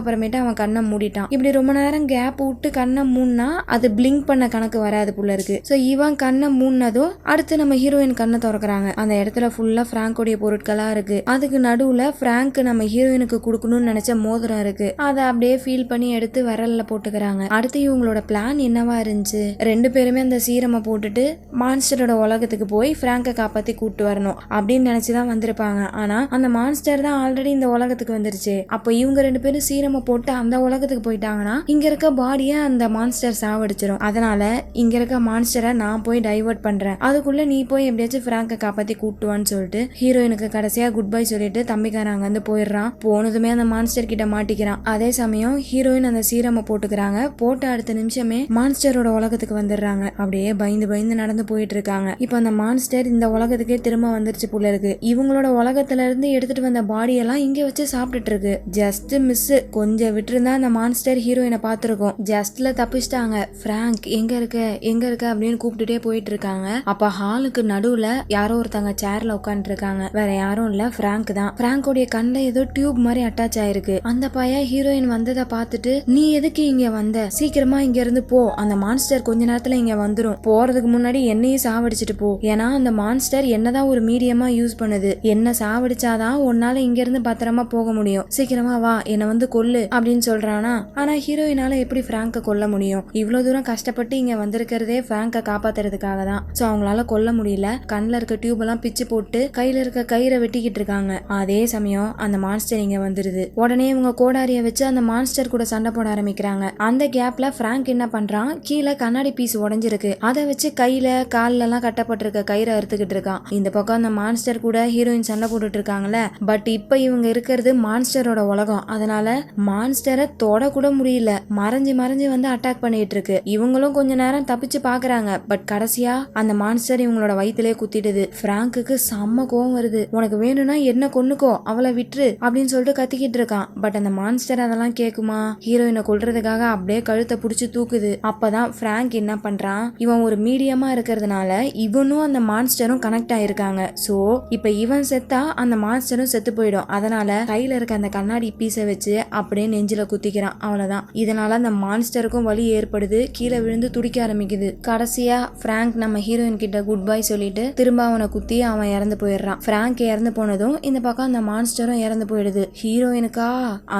அப்புறமேட்டு அவன் கண்ணை மூடிட்டான். இப்படி ரொம்ப நேரம் கேப் விட்டு கண்ணை மூடினா அது பிளிங்க் பண்ண கணக்கு வராது போல இருக்கு. சோ இவன் கண்ணை மூடினதும் அடுத்து நம்ம ஹீரோயின் கண்ணை திறக்கிறாங்க. அந்த இடத்துல ஃபுல்லா பிராங்கோடைய பொருட்களா இருக்கு. அதுக்கு நடுவுல பிராங்க் நம்ம ஹீரோயினுக்கு கொடுக்கணும்னு நினைச்ச மோதிரம் இருக்கு. அதை அப்படியே ஃபீல் பண்ணி எடுத்து விரல்ல போட்டுக்கிறாங்க. அடுத்து இவங்களோட பிளான் என்னவா இருந்துச்சு, ரெண்டு பேருமே அந்த சீரமை போட்டுட்டு மான்ஸ்டரோட உலகத்துக்கு போய் பிராங்கை காப்பாத்தி கூட்டு வரணும் அப்படின்னு நினைச்சுதான் வந்திருப்பாங்க. ஆனா அந்த மான்ஸ்டர் தான் ஆல்ரெடி இந்த உலகத்துக்கு வந்துருச்சு. அப்போ இவங்க ரெண்டு பேரும் சீரமை போட்டு அந்த உலகத்துக்கு போயிட்டாங்கன்னா இங்க இருக்க பாடிய அந்த மான்ஸ்டர் சாவடிச்சிடும். அதனால இங்க இருக்க மான்ஸ்டரை நான் போய் டைவர்ட் பண்றேன், அதுக்குள்ள நீ போய் எப்படியாச்சும் பிராங்கை காப்பாத்தி கூட்டுவான்னு சொல்லிட்டு ஹீரோயினுக்கு கடைசியா குட் பை சொல்லிட்டு தம்பிக்காரன் அங்க வந்து போயிடுறான். போனதுமே அந்த மான்ஸ்டர் கிட்ட மாட்டிக்கிறான். அதே சமயம் ஹீரோயின் அந்த சீரமை போட்டுக்கிறாங்க. போட்ட அடுத்த நிமிஷமே மான்ஸ்டரோட உலகத்துக்கு வந்துடுறாங்க. அப்படியே பயந்து பயந்து நடந்து போயிட்டு இருக்காங்க. இப்ப அந்த மான்ஸ்டர் இந்த உலகத்துக்கே திரும்ப வந்துருச்சு போல இருக்கு. இவங்களோட உலகத்துல இருந்து எடுத்துட்டு வந்த பாடி எல்லாம் இங்க வச்சு சாப்பிட்டுட்டு இருக்கு. ஜஸ்ட் மிஸ், கொஞ்சம் விட்டுருந்தா அந்த மான்ஸ்டர் ஹீரோயினை பார்த்திருக்கும். ஜஸ்ட்ல தப்பிச்சிட்டாங்க. பிராங்க் எங்க இருக்க எங்க இருக்க அப்படின்னு கூப்பிட்டுட்டே போயிட்டு இருக்காங்க. அப்ப ஹாலுக்கு நடுவுல யாரோ ஒருத்தங்க சேர்ல உட்காந்துட்டு இருக்காங்க. வேற யாரும் இல்ல, பிராங்க் தான். பிராங்கோடைய கண்ணுல ஏதோ டியூப் மாதிரி அட்டாச் ஆயிருக்கு. அந்த பையன் ஹீரோயின் வந்ததை பார்த்துட்டு நீ எதுக்கு இங்க வந்த, சீக்கிரமா இங்க இருந்து போ, அந்த மான்ஸ்டர் கொஞ்ச நேரத்துல இங்க வந்துரும், போறதுக்கு முன்னாடி என்னையும் சாவடிச்சிட்டு போ, ஏன்னா அந்த மான்ஸ்டர் என்னதான் ஒரு மீடியமா யூஸ் பண்ணுது, என்ன சாவடிச்சாதான் உன்னால இங்க இருந்து பத்திரமா போக முடியும், சீக்கிரமா வா, என்ன வந்து கொல்லு அப்படின்னு சொல்றானா. ஆனா ஹீரோயினால எப்படி பிராங்க கொல்ல முடியும், இவ்வளவு தூரம் கஷ்டப்பட்டு இங்க வந்திருக்கிறதே பிராங்க காப்பாத்துறதுக்காக தான். சோ அவங்களால கொல்ல முடியல. கண்ணுல இருக்க டியூப் எல்லாம் பிச்சு போட்டு கையில இருக்க கயிறை வெட்டிக்கிட்டு இருக்காங்க. அதே சமயம் அந்த மான்ஸ்டர் இங்க வந்துருது. உடனே இவங்க கோடாரிய வச்சு அந்த மான்ஸ்டர் கூட சண்டை போட ஆரம்பிக்கிறாங்க. அந்த கேப்ல பிராங்க் என்ன பண்றான், கீழே கண்ணாடி பீஸ் உடைஞ்சிருக்கு, அதை வச்சு கையில கால்ல எல்லாம் கட்டப்பட்டிருக்க கயிறை அறுத்துக்கிட்டு இருக்கான். இந்த பக்கம் அந்த மான்ஸ்டர் கூட ஹீரோயின் சண்டை போட்டுட்டு இருக்காங்கல்ல. பட் இப்ப இவங்க இருக்கிறது மான்ஸ்டரோட உலகம். அதனால மான்ஸ்டரை தொட கூட முடியல, மறைஞ்சு மறைஞ்சு வந்து அட்டாக் பண்ணிட்டு இருக்கு. இவங்களும் கொஞ்ச நேரம் தப்பிச்சு பாக்குறாங்க. பட் கடைசியா அந்த மான்ஸ்டர் இவங்களோட வயித்திலே குத்திடுது. பிராங்குக்கு செம்ம கோவம் வருது. உனக்கு வேணும்னா என்ன கொன்னுக்கோ, அவளை விட்டுரு அப்படின்னு சொல்லிட்டு கத்திக்கிட்டு இருக்கான். பட் அந்த மான்ஸ்டர் அதெல்லாம் கேக்குமா, ஹீரோயினை கொல்றதுக்காக அப்படியே கழுத்தை புடிச்சு தூக்குது. அப்பதான் பிராங்க் என்ன பண்றான், இவன் ஒரு மீடியமா இருக்கிறதுனால இவனும் அந்த மான்ஸ்டரும் கனெக்ட் ஆயிருக்காங்க. சோ இப்ப இவன் செத்தா அந்த மான்ஸ்டரும் செத்து போயிடும். அதனால கையில இருக்க அந்த கண்ணாடி பீஸை வச்சு அப்படியே நெஞ்சில குத்திக்கிறான். அவ்வளவுதான். இதனால அந்த மான்ஸ்டருக்கும் வலி ஏற்படுது, கீழே விழுந்து துடிக்க ஆரம்பிக்குது. கடைசியா பிராங்க் நம்ம ஹீரோயின் கிட்ட குட் பை சொல்லிட்டு திரும்ப அவனை குத்தி அவன் இறந்து போயிடுறான். பிராங்க் இறந்து போனதும் இந்த பக்கம் அந்த மான்ஸ்டரும் இறந்து போயிடுது. ஹீரோயினுக்கா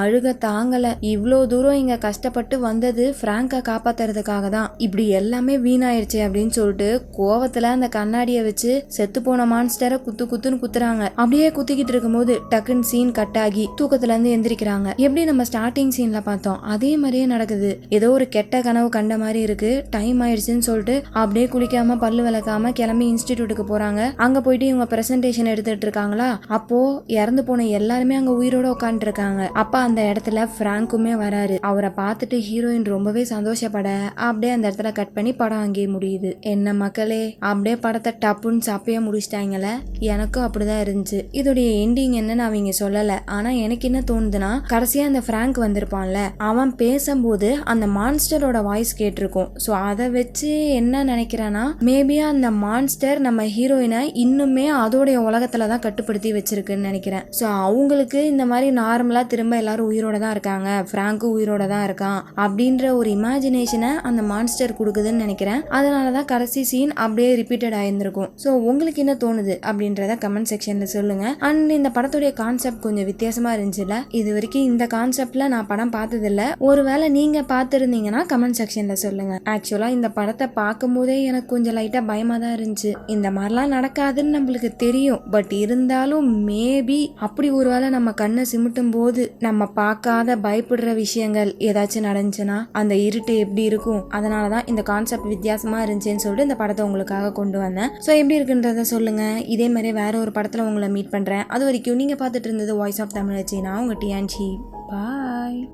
அழுக தாங்கல. இவ்வளோ தூரம் இங்க கஷ்டப்பட்டு வந்தது பிராங்கை காப்பாத்துறதுக்காக தான், இப்படி எல்லாமே வீணாயிருச்சு அப்படின்னு சொல்லிட்டு கோவத்துல அந்த கண்ணாடியை வச்சு செத்து போன மான்ஸ்டரை குத்து குத்துன்னு குத்துறாங்க. அப்படியே குத்திக்கிட்டு இருக்கும் போது டக்குன்னு சீன் கட் ஆகி தூக்கத்துல இருந்து எந்திரிக்கிறாங்க. எப்படி நம்ம ஸ்டார்டிங் சீன்ல பார்த்தோம் அதே மாதிரியே நடக்குது. ஏதோ ஒரு கெட்ட கனவு கண்ட மாதிரி இருக்கு. டைம் ஆயிடுச்சுன்னு சொல்லிட்டு அப்படியே குளிக்காம பல்லு விளக்காம கிளம்பி இன்ஸ்டிடியூட்டுக்கு போறாங்க. அங்க போயிட்டு இவங்க பிரசன்டேஷன் எடுத்துட்டு இருக்காங்களா. அப்போ இறந்து போன எல்லாருமே அங்க உயிரோட உட்காந்துட்டு இருக்காங்க. அப்ப அந்த இடத்துல பிராங்குமே வராரு. அவரை பார்த்துட்டு ஹீரோயின் ரொம்பவே சந்தோஷப்பட அப்படியே அந்த இடத்துல கட் பண்ணி படம் அங்கேயே முடியுது. என்ன மக்களே, அப்படியே படத்தை டப்புன்னு சப்பையா முடிச்சிட்டாங்கல்ல. எனக்கும் அப்படிதான் இருந்துச்சு. இதோடைய எண்டிங் என்னன்னு அவங்க சொல்லல. ஆனா எனக்கு என்ன தோணுதுன்னா, கடைசியா அந்த பிராங்க் வந்திருப்பான்ல, அவன் பேசும்போது அந்த மான்ஸ்டரோட வாய்ஸ் கேட்டிருக்கும். சோ அதை வச்சு என்ன நினைக்கிறேன்னா, மேபி அந்த மான்ஸ்டர் நம்ம ஹீரோயினை இன்னுமே அதோடைய உலகத்துலதான் கட்டுப்படுத்தி வச்சிருக்குன்னு நினைக்கிறேன். சோ அவங்களுக்கு இந்த மாதிரி நார்மலா திரும்ப எல்லாரும் உயிரோட தான் இருக்காங்க, பிராங்கு உயிரோட தான் இருக்கான் அப்படின்ற ஒரு இமேஜினேஷனை அந்த மான்ஸ்டர் கொடுக்குதுன்னு நினைக்கிறேன். அதனாலதான் கடைசி சீன் அப்படியே ரிப்பீட்டட் ஆயிருந்திருக்கும். சோ உங்களுக்கு என்ன தோணுது அப்படின்றத கமெண்ட் செக்ஷன்ல சொல்லுங்க. அண்ட் இந்த படத்துடைய கான்செப்ட் கொஞ்சம் வித்தியாசமா இருந்துச்சுல. இது வரைக்கும் இந்த கான்செப்ட்ல நான் படம் பார்த்தது இல்ல. ஒருவேளை நீங்க பார்த்திருந்தீங்கன்னா கமெண்ட் செக்ஷன்ல சொல்லுங்க. ஆக்சுவலா இந்த படத்தை பார்க்கும் போதே எனக்கு கொஞ்சம் லைட்டா பயமா தான் இருந்துச்சு. இந்த மாதிரிலாம் நடக்காதுன்னு நம்மளுக்கு தெரியும். பட் இருந்தாலும் மேபி அப்படி ஒருவேளை நம்ம கண்ணை சிமிட்டும் போது நம்ம பார்க்காத பயப்படுற விஷயங்கள் ஏதாச்சும் நடந்துச்சுன்னா அந்த இருட்டு எப்படி இருக்கும். அதனாலதான் இந்த கான்செப்ட் வித்தியாசமா இருந்துச்சுன்னு சொல்லிட்டு இந்த படத்தை உங்களுக்காக கொண்டு வந்தேன். ஸோ எப்படி இருக்குன்றத சொல்லுங்க. இதே மாதிரி வேற ஒரு படத்துல உங்களை மீட் பண்றேன். அது வரைக்கும் நீங்க பார்த்துட்டு இருந்தது வாய்ஸ் ஆஃப் தமிழச்சி. நான் உங்க டியான்சி. பாய்.